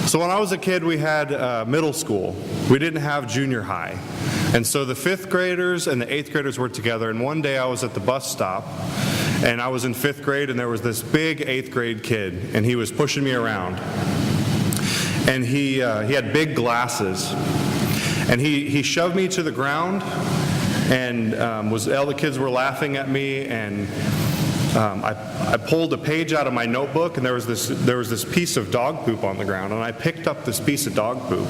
So when I was a kid, we had middle school. We didn't have junior high. And so the 5th graders and the 8th graders were together, and one day I was at the bus stop, and I was in 5th grade, and there was this big 8th grade kid, and he was pushing me around. And he had big glasses. And he shoved me to the ground, and all the kids were laughing at me, and I pulled a page out of my notebook, and there was this piece of dog poop on the ground, and I picked up this piece of dog poop,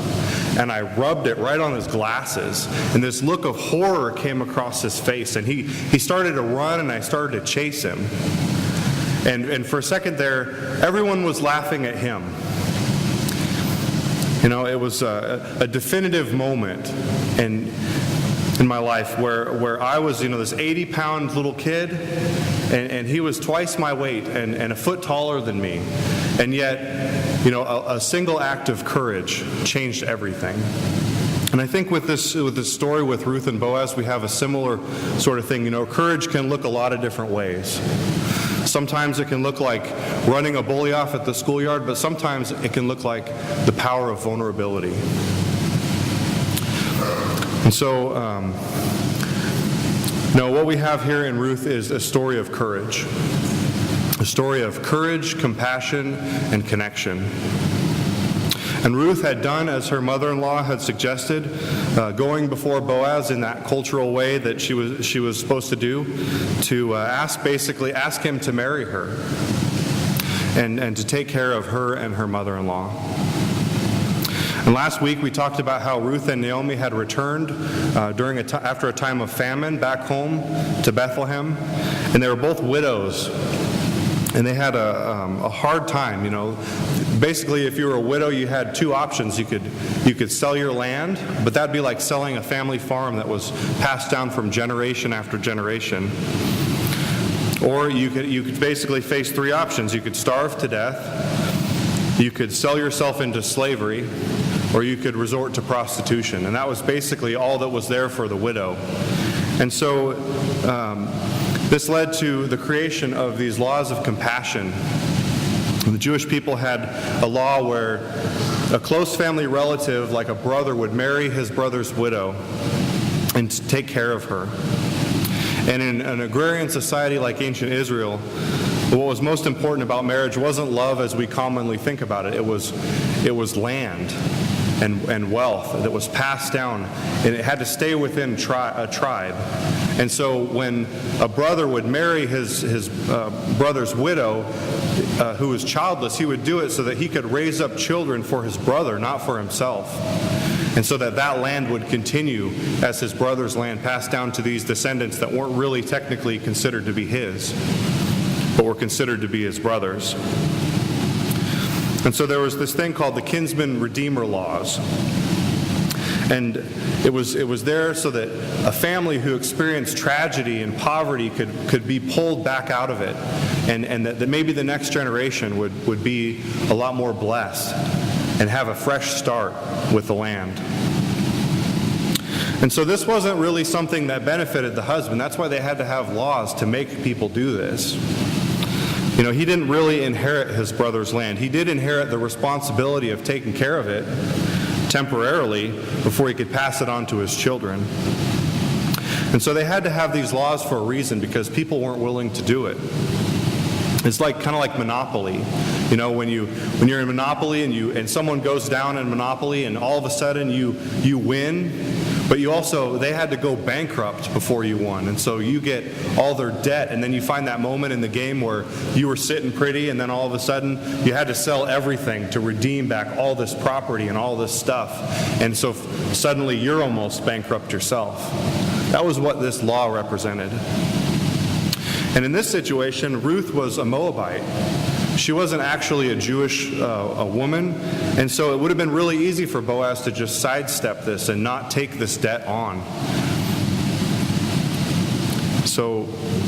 and I rubbed it right on his glasses, and this look of horror came across his face, and he started to run, and I started to chase him. And for a second there, everyone was laughing at him. You know, it was a definitive moment in my life where I was, this 80-pound little kid, and he was twice my weight and a foot taller than me. And yet, a single act of courage changed everything. And I think with this story with Ruth and Boaz, we have a similar sort of thing. Courage can look a lot of different ways. Sometimes it can look like running a bully off at the schoolyard, but sometimes it can look like the power of vulnerability. And so, what we have here in Ruth is a story of courage. A story of courage, compassion, and connection. And Ruth had done as her mother-in-law had suggested, going before Boaz in that cultural way that she was supposed to do, to ask him to marry her and to take care of her and her mother-in-law. And last week we talked about how Ruth and Naomi had returned after a time of famine back home to Bethlehem, and they were both widows. And they had a hard time, Basically, if you were a widow, you had two options. You could sell your land, but that'd be like selling a family farm that was passed down from generation after generation. Or you could basically face three options. You could starve to death, you could sell yourself into slavery, or you could resort to prostitution. And that was basically all that was there for the widow. And so this led to the creation of these laws of compassion. The Jewish people had a law where a close family relative, like a brother, would marry his brother's widow and take care of her. And in an agrarian society like ancient Israel, what was most important about marriage wasn't love as we commonly think about it. It was land and wealth that was passed down, and it had to stay within a tribe. And so when a brother would marry his brother's widow, who was childless, he would do it so that he could raise up children for his brother, not for himself. And so that land would continue as his brother's land, passed down to these descendants that weren't really technically considered to be his, but were considered to be his brothers. And so there was this thing called the kinsman redeemer laws. And it was there so that a family who experienced tragedy and poverty could be pulled back out of it, and that maybe the next generation would be a lot more blessed and have a fresh start with the land. And so this wasn't really something that benefited the husband. That's why they had to have laws to make people do this. He didn't really inherit his brother's land. He did inherit the responsibility of taking care of it temporarily before he could pass it on to his children. And so they had to have these laws for a reason, because people weren't willing to do it. It's kind of like Monopoly. When you're in Monopoly and someone goes down in Monopoly and all of a sudden you win, but they had to go bankrupt before you won. And so you get all their debt, and then you find that moment in the game where you were sitting pretty, and then all of a sudden you had to sell everything to redeem back all this property and all this stuff. And so suddenly you're almost bankrupt yourself. That was what this law represented. And in this situation, Ruth was a Moabite. She wasn't actually a Jewish a woman, and so it would have been really easy for Boaz to just sidestep this and not take this debt on. So,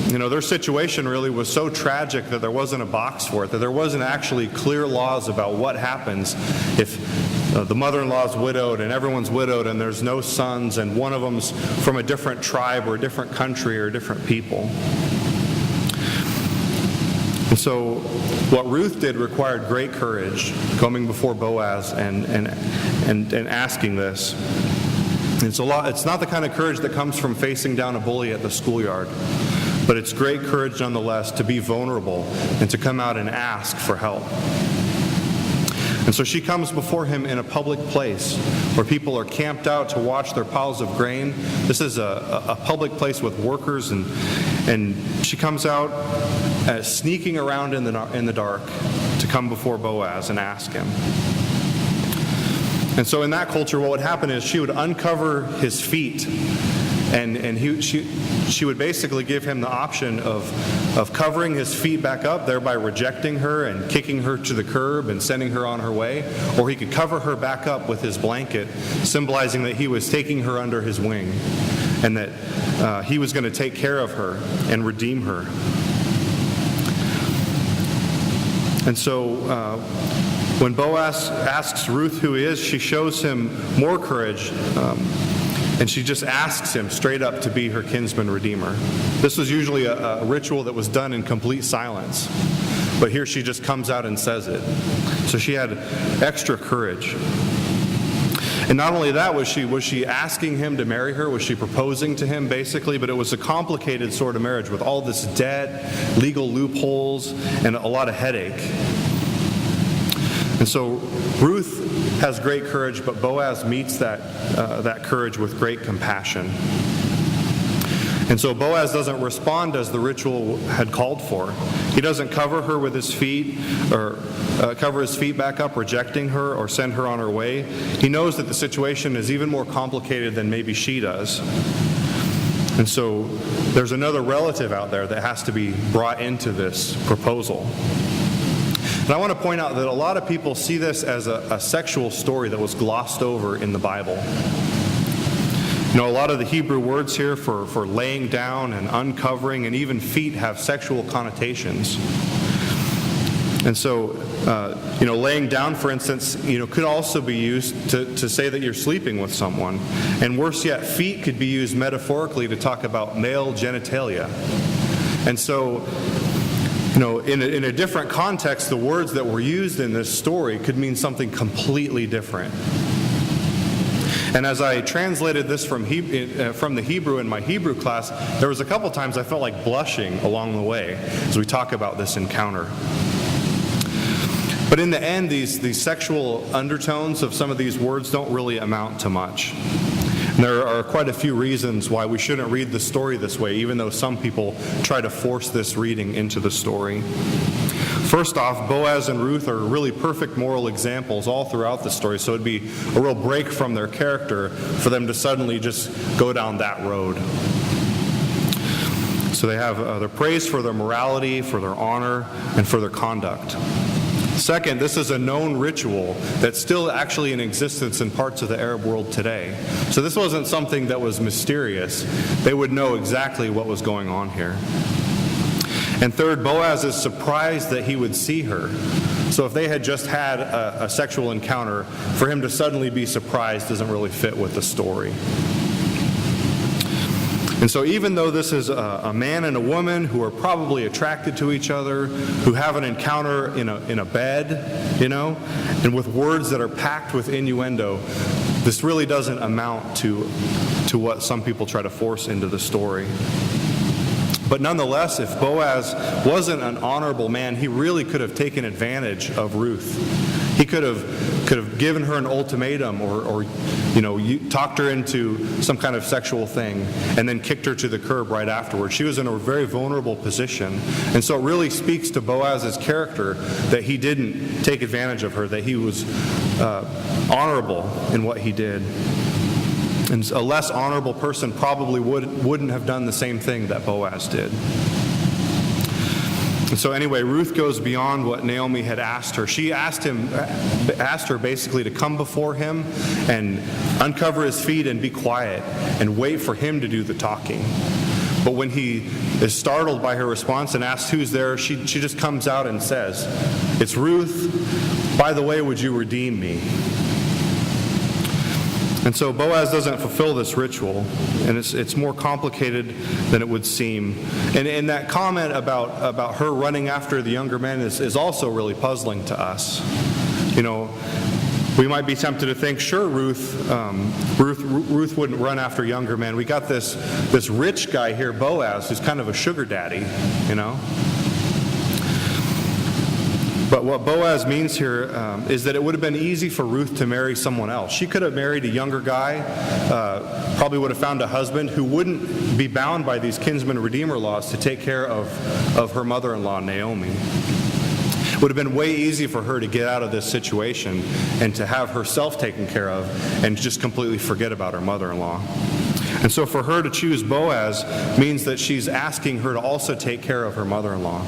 their situation really was so tragic that there wasn't a box for it, that there wasn't actually clear laws about what happens if the mother-in-law's widowed and everyone's widowed and there's no sons and one of them's from a different tribe or a different country or a different people. And so what Ruth did required great courage, coming before Boaz and asking this. It's not the kind of courage that comes from facing down a bully at the schoolyard, but it's great courage nonetheless to be vulnerable and to come out and ask for help. And so she comes before him in a public place where people are camped out to watch their piles of grain. This is a public place with workers, and she comes out sneaking around in the dark to come before Boaz and ask him. And so in that culture, what would happen is she would uncover his feet, and she would basically give him the option of covering his feet back up, thereby rejecting her and kicking her to the curb and sending her on her way, or he could cover her back up with his blanket, symbolizing that he was taking her under his wing and that he was going to take care of her and redeem her. And so when Boaz asks Ruth who he is, she shows him more courage, and she just asks him straight up to be her kinsman redeemer. This was usually a ritual that was done in complete silence, but here she just comes out and says it. So she had extra courage. And not only that, was she asking him to marry her? Was she proposing to him, basically? But it was a complicated sort of marriage with all this debt, legal loopholes, and a lot of headache. And so Ruth has great courage, but Boaz meets that courage with great compassion. And so Boaz doesn't respond as the ritual had called for. He doesn't cover her with his feet or cover his feet back up, rejecting her or send her on her way. He knows that the situation is even more complicated than maybe she does. And so there's another relative out there that has to be brought into this proposal. And I want to point out that a lot of people see this as a sexual story that was glossed over in the Bible. You know, a lot of the Hebrew words here for laying down and uncovering and even feet have sexual connotations. And so, laying down, for instance, could also be used to say that you're sleeping with someone. And worse yet, feet could be used metaphorically to talk about male genitalia. And so, in a different context, the words that were used in this story could mean something completely different. And as I translated this from the Hebrew in my Hebrew class, there was a couple times I felt like blushing along the way as we talk about this encounter. But in the end, these sexual undertones of some of these words don't really amount to much. And there are quite a few reasons why we shouldn't read the story this way, even though some people try to force this reading into the story. First off, Boaz and Ruth are really perfect moral examples all throughout the story, so it'd be a real break from their character for them to suddenly just go down that road. So they have their praise for their morality, for their honor, and for their conduct. Second, this is a known ritual that's still actually in existence in parts of the Arab world today. So this wasn't something that was mysterious. They would know exactly what was going on here. And third, Boaz is surprised that he would see her. So if they had just had a sexual encounter, for him to suddenly be surprised doesn't really fit with the story. And so even though this is a man and a woman who are probably attracted to each other, who have an encounter in a bed, and with words that are packed with innuendo, this really doesn't amount to what some people try to force into the story. But nonetheless, if Boaz wasn't an honorable man, he really could have taken advantage of Ruth. He could have given her an ultimatum or talked her into some kind of sexual thing and then kicked her to the curb right afterwards. She was in a very vulnerable position. And so it really speaks to Boaz's character that he didn't take advantage of her, that he was honorable in what he did. And a less honorable person probably wouldn't have done the same thing that Boaz did. And so anyway, Ruth goes beyond what Naomi had asked her. She asked her basically to come before him and uncover his feet and be quiet and wait for him to do the talking. But when he is startled by her response and asks who's there, she just comes out and says, "It's Ruth. By the way, would you redeem me?" And so Boaz doesn't fulfill this ritual, and it's more complicated than it would seem. And that comment about her running after the younger men is also really puzzling to us. We might be tempted to think, sure, Ruth wouldn't run after younger men. We got this rich guy here, Boaz, who's kind of a sugar daddy, But what Boaz means here is that it would have been easy for Ruth to marry someone else. She could have married a younger guy, probably would have found a husband who wouldn't be bound by these kinsman-redeemer laws to take care of her mother-in-law, Naomi. It would have been way easy for her to get out of this situation and to have herself taken care of and just completely forget about her mother-in-law. And so for her to choose Boaz means that she's asking her to also take care of her mother-in-law.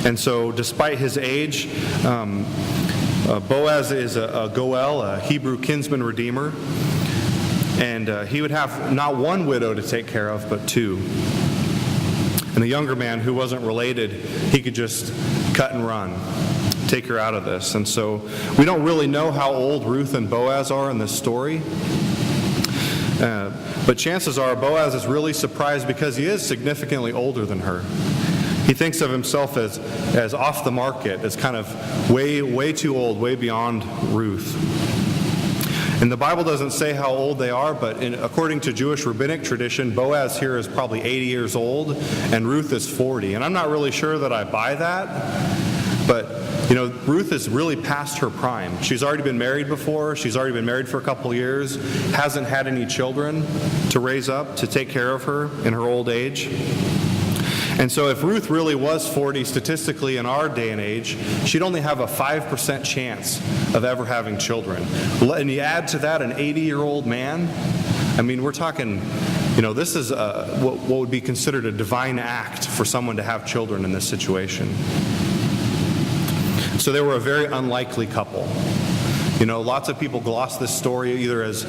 And so despite his age, Boaz is a Goel, a Hebrew kinsman redeemer, and he would have not one widow to take care of, but two. And the younger man who wasn't related, he could just cut and run, take her out of this. And so we don't really know how old Ruth and Boaz are in this story. But chances are Boaz is really surprised because he is significantly older than her. He thinks of himself as off the market, as kind of way too old, way beyond Ruth. And the Bible doesn't say how old they are, but according to Jewish rabbinic tradition, Boaz here is probably 80 years old, and Ruth is 40. And I'm not really sure that I buy that, but Ruth is really past her prime. She's already been married before. She's already been married for a couple years, hasn't had any children to raise up, to take care of her in her old age. And so if Ruth really was 40, statistically in our day and age, she'd only have a 5% chance of ever having children. And you add to that an 80-year-old man, we're talking, this is what would be considered a divine act for someone to have children in this situation. So they were a very unlikely couple. Lots of people gloss this story either as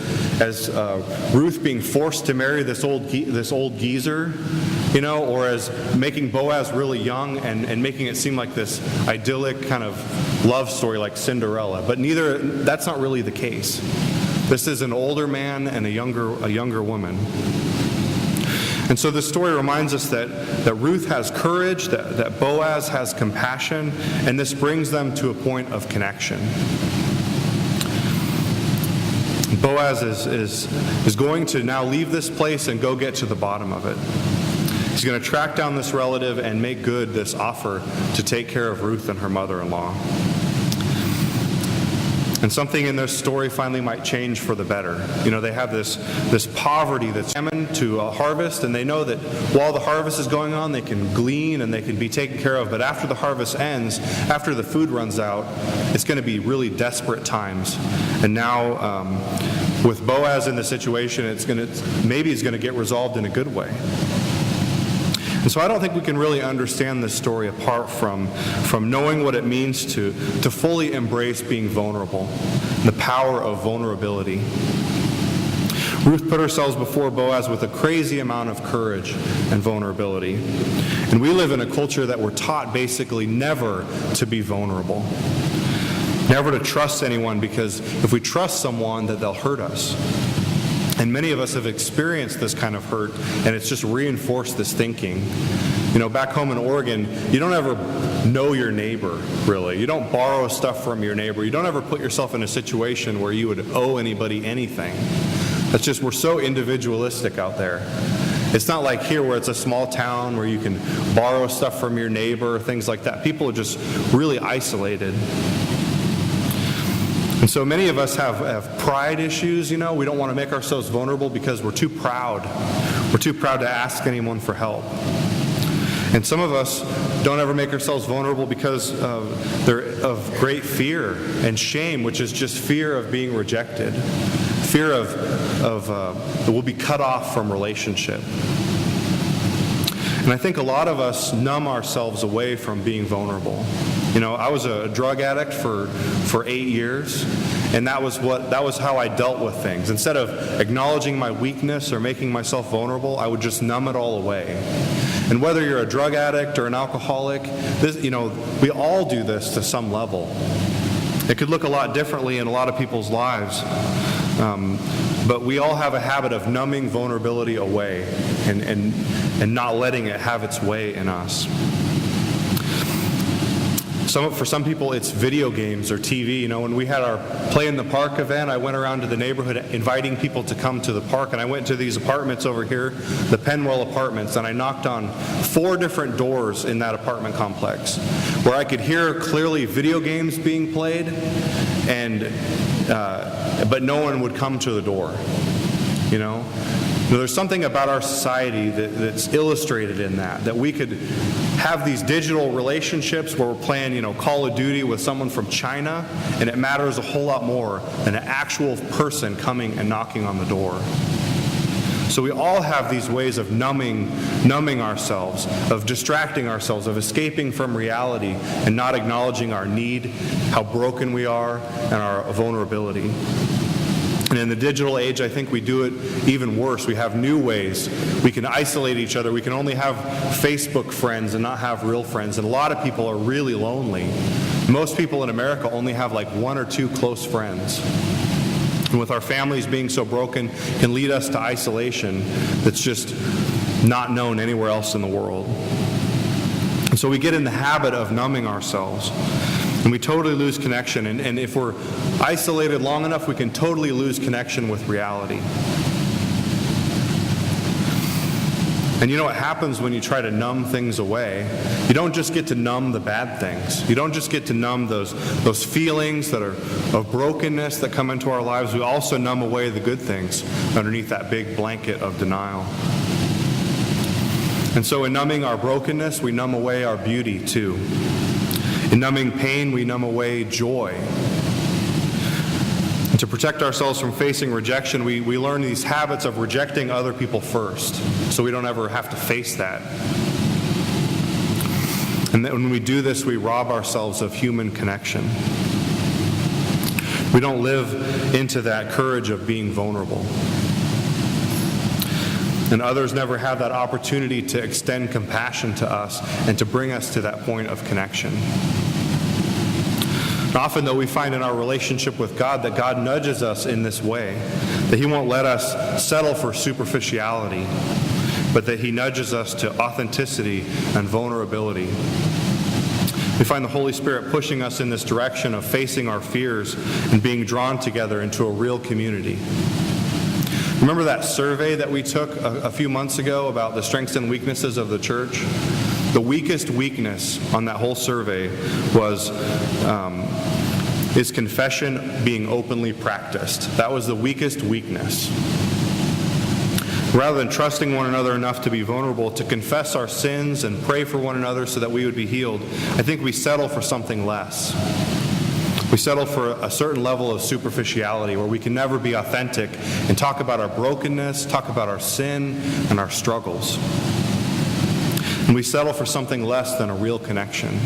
Ruth being forced to marry this old geezer, or as making Boaz really young and making it seem like this idyllic kind of love story like Cinderella. But that's not really the case. This is an older man and a younger woman. And so this story reminds us that Ruth has courage, that Boaz has compassion, and this brings them to a point of connection. Boaz is going to now leave this place and go get to the bottom of it. He's going to track down this relative and make good this offer to take care of Ruth and her mother-in-law. And something in this story finally might change for the better. They have this poverty that's coming to a harvest, and they know that while the harvest is going on, they can glean and they can be taken care of. But after the harvest ends, after the food runs out, it's going to be really desperate times. And now, with Boaz in the situation, maybe it's going to get resolved in a good way. And so I don't think we can really understand this story apart from knowing what it means to fully embrace being vulnerable, the power of vulnerability. Ruth put herself before Boaz with a crazy amount of courage and vulnerability. And we live in a culture that we're taught basically never to be vulnerable, never to trust anyone, because if we trust someone, that they'll hurt us. And many of us have experienced this kind of hurt, and it's just reinforced this thinking. Back home in Oregon, you don't ever know your neighbor, really. You don't borrow stuff from your neighbor. You don't ever put yourself in a situation where you would owe anybody anything. We're so individualistic out there. It's not like here where it's a small town where you can borrow stuff from your neighbor, things like that. People are just really isolated. And so many of us have pride issues, We don't want to make ourselves vulnerable because we're too proud. We're too proud to ask anyone for help. And some of us don't ever make ourselves vulnerable because of great fear and shame, which is just fear of being rejected, fear of that we'll be cut off from relationship. And I think a lot of us numb ourselves away from being vulnerable. I was a drug addict for 8 years, and that was how I dealt with things. Instead of acknowledging my weakness or making myself vulnerable, I would just numb it all away. And whether you're a drug addict or an alcoholic, we all do this to some level. It could look a lot differently in a lot of people's lives. But we all have a habit of numbing vulnerability away and not letting it have its way in us. For some people, it's video games or TV. When we had our Play in the Park event, I went around to the neighborhood inviting people to come to the park, and I went to these apartments over here, the Penwell Apartments, and I knocked on 4 different doors in that apartment complex where I could hear clearly video games being played, but no one would come to the door. There's something about our society that's illustrated in that we could have these digital relationships where we're playing, Call of Duty with someone from China, and it matters a whole lot more than an actual person coming and knocking on the door. So we all have these ways of numbing ourselves, of distracting ourselves, of escaping from reality and not acknowledging our need, how broken we are, and our vulnerability. And in the digital age, I think we do it even worse. We have new ways. We can isolate each other. We can only have Facebook friends and not have real friends. And a lot of people are really lonely. Most people in America only have like 1 or 2 close friends. And with our families being so broken, can lead us to isolation that's just not known anywhere else in the world. And so we get in the habit of numbing ourselves. And we totally lose connection. And if we're isolated long enough, we can totally lose connection with reality. And what happens when you try to numb things away? You don't just get to numb the bad things. You don't just get to numb those feelings that are of brokenness that come into our lives. We also numb away the good things underneath that big blanket of denial. And so in numbing our brokenness, we numb away our beauty too. In numbing pain, we numb away joy. And to protect ourselves from facing rejection, we learn these habits of rejecting other people first, so we don't ever have to face that. And then when we do this, we rob ourselves of human connection. We don't live into that courage of being vulnerable. And others never have that opportunity to extend compassion to us and to bring us to that point of connection. And often, though, we find in our relationship with God that God nudges us in this way, that He won't let us settle for superficiality, but that He nudges us to authenticity and vulnerability. We find the Holy Spirit pushing us in this direction of facing our fears and being drawn together into a real community. Remember that survey that we took a few months ago about the strengths and weaknesses of the church? The weakest weakness on that whole survey was is confession being openly practiced. That was the weakest weakness. Rather than trusting one another enough to be vulnerable, to confess our sins and pray for one another so that we would be healed, I think we settle for something less. We settle for a certain level of superficiality where we can never be authentic and talk about our brokenness, talk about our sin and our struggles. And we settle for something less than a real connection.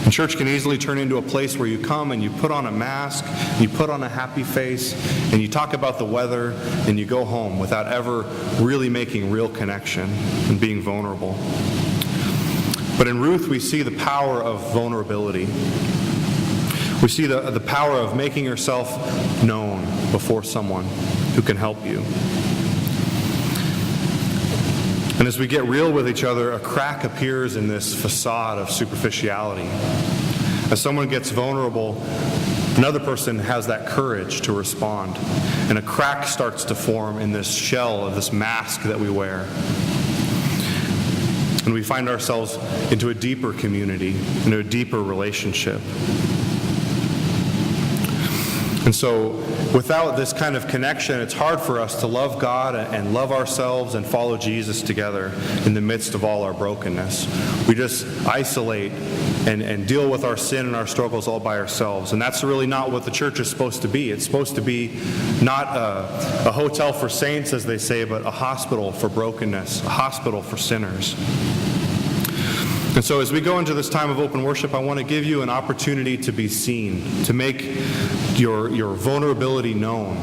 And church can easily turn into a place where you come and you put on a mask, you put on a happy face, and you talk about the weather, and you go home without ever really making real connection and being vulnerable. But in Ruth, we see the power of vulnerability. We see the power of making yourself known before someone who can help you. And as we get real with each other, a crack appears in this facade of superficiality. As someone gets vulnerable, another person has that courage to respond. And a crack starts to form in this shell of this mask that we wear. And we find ourselves into a deeper community, into a deeper relationship. And so without this kind of connection, it's hard for us to love God and love ourselves and follow Jesus together in the midst of all our brokenness. We just isolate and deal with our sin and our struggles all by ourselves. And that's really not what the church is supposed to be. It's supposed to be not a hotel for saints, as they say, but a hospital for brokenness, a hospital for sinners. And so as we go into this time of open worship, I want to give you an opportunity to be seen, to make your vulnerability known,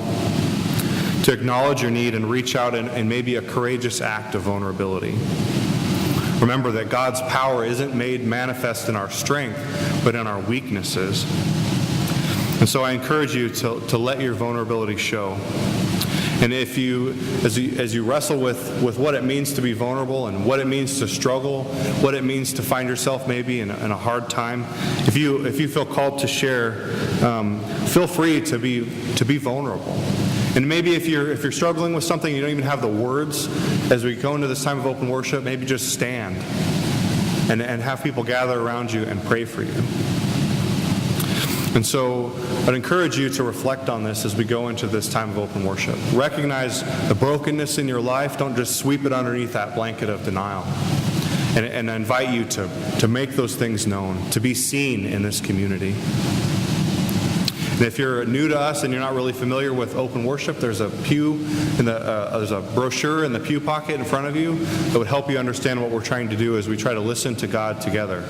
to acknowledge your need and reach out in maybe a courageous act of vulnerability. Remember that God's power isn't made manifest in our strength, but in our weaknesses. And so I encourage you to let your vulnerability show. And if as you wrestle with what it means to be vulnerable and what it means to struggle, what it means to find yourself maybe in a hard time, if you feel called to share, feel free to be vulnerable. And maybe if you're struggling with something, you don't even have the words, as we go into this time of open worship, maybe just stand and have people gather around you and pray for you. And so I'd encourage you to reflect on this as we go into this time of open worship. Recognize the brokenness in your life. Don't just sweep it underneath that blanket of denial. And I invite you to make those things known, to be seen in this community. And if you're new to us and you're not really familiar with open worship, there's a there's a brochure in the pew pocket in front of you that would help you understand what we're trying to do as we try to listen to God together.